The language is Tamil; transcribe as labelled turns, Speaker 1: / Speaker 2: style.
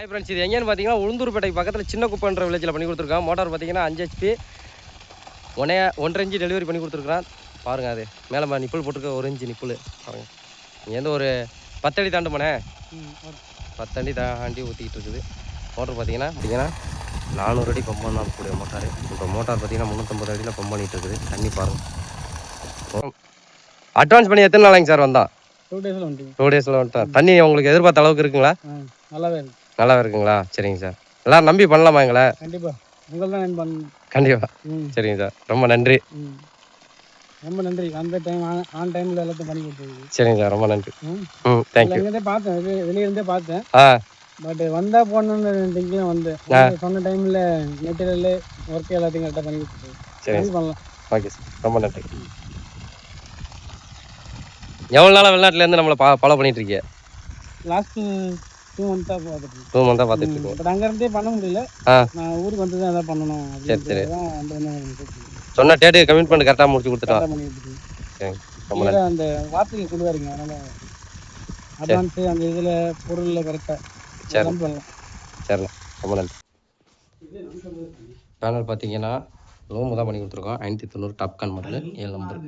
Speaker 1: ஹாய் ஃப்ரெண்ட்ஸ், இது எங்கேன்னு பார்த்தீங்கன்னா உளுந்தூர்பேட்டைக்கு பக்கத்தில் சின்ன குப்பைன்ற வில்லேஜில் பண்ணி கொடுத்துருக்கான். மோட்டார் பார்த்தீங்கன்னா 5 HP 1.5 இன்ச்சு டெலிவரி பண்ணி கொடுத்துருக்கான். பாருங்கள், அது மேலே நிப்பிள் போட்டுருக்க 1 இன்ச்சு நிப்பிள் பாருங்கள். இங்கேருந்து ஒரு 10 அடி தாண்டுமாண்ணே, 10 அடி தாண்டி ஊற்றிக்கிட்டு இருக்குது. மோட்டர் பார்த்தீங்கன்னா 400 அடி பம்ப் பண்ணக்கூடிய மோட்டார். இப்போ மோட்டார் பார்த்தீங்கன்னா 350 அடியில் பம்ப் பண்ணிகிட்டு இருக்குது. தண்ணி பாருங்கள். அட்வான்ஸ் பண்ணி எத்தனை நாளைங்க சார் வந்தான்? 2 டேஸில் வந்துட்டேன். தண்ணி உங்களுக்கு எதிர்பார்த்த அளவுக்கு இருக்குங்களா? நல்லாவே இருக்குங்களா? சரிங்க சார். எல்லாரும் நம்பி பண்ணலாமா எங்களை? கண்டிப்பாக. சரிங்க சார், ரொம்ப நன்றி.
Speaker 2: ரொம்ப நன்றி. அந்த டைம் ஆன் டைமில் எல்லாத்தையும் பண்ணி கொடுத்தது.
Speaker 1: சரிங்க சார், ரொம்ப நன்றி. தேங்க்யூ.
Speaker 2: இங்கேருந்தே பார்த்தேன், வெளியிருந்தே பார்த்தேன். பட் வந்தால் போகணுன்னு திங்கிங் வந்து சொன்ன டைமில் மெட்டீரியல் ஒர்க் எல்லாத்தையும் கரெக்டாக பண்ணி கொடுத்துருது.
Speaker 1: சரி
Speaker 2: பண்ணலாம்.
Speaker 1: ஓகே சார், ரொம்ப நன்றி. எவ்வளோ நாளாக வெளிநாட்டிலேருந்து நம்மளை ஃபாலோ பண்ணிட்டு இருக்கீங்க?
Speaker 2: லாஸ்ட்டு 2 மந்த்தாக பார்த்துட்டு
Speaker 1: 2 மந்த்தாக பார்த்துட்டு இருக்கோம்.
Speaker 2: பட் அங்கேருந்தே பண்ண முடியல. நான் ஊருக்கு வந்து தான் எதாவது பண்ணணும்.
Speaker 1: சரி
Speaker 2: தான்
Speaker 1: சொன்ன டேட்டு கமிட்மெண்ட் கரெக்டாக முடிச்சு கொடுத்துட்டோம்.
Speaker 2: சரி, அந்த வார்த்தைக்கு கொடுவாருங்க. அதனால் அட்வான்ஸு அந்த இதில் பொருளில் கரெக்டாக
Speaker 1: சரி சரிண்ணா, ரொம்ப நன்றி. பேனல் பார்த்தீங்கன்னா ரூமு தான் பண்ணி கொடுத்துருக்கோம். 590 டாப் கான் மாடல் 7 நம்பர்.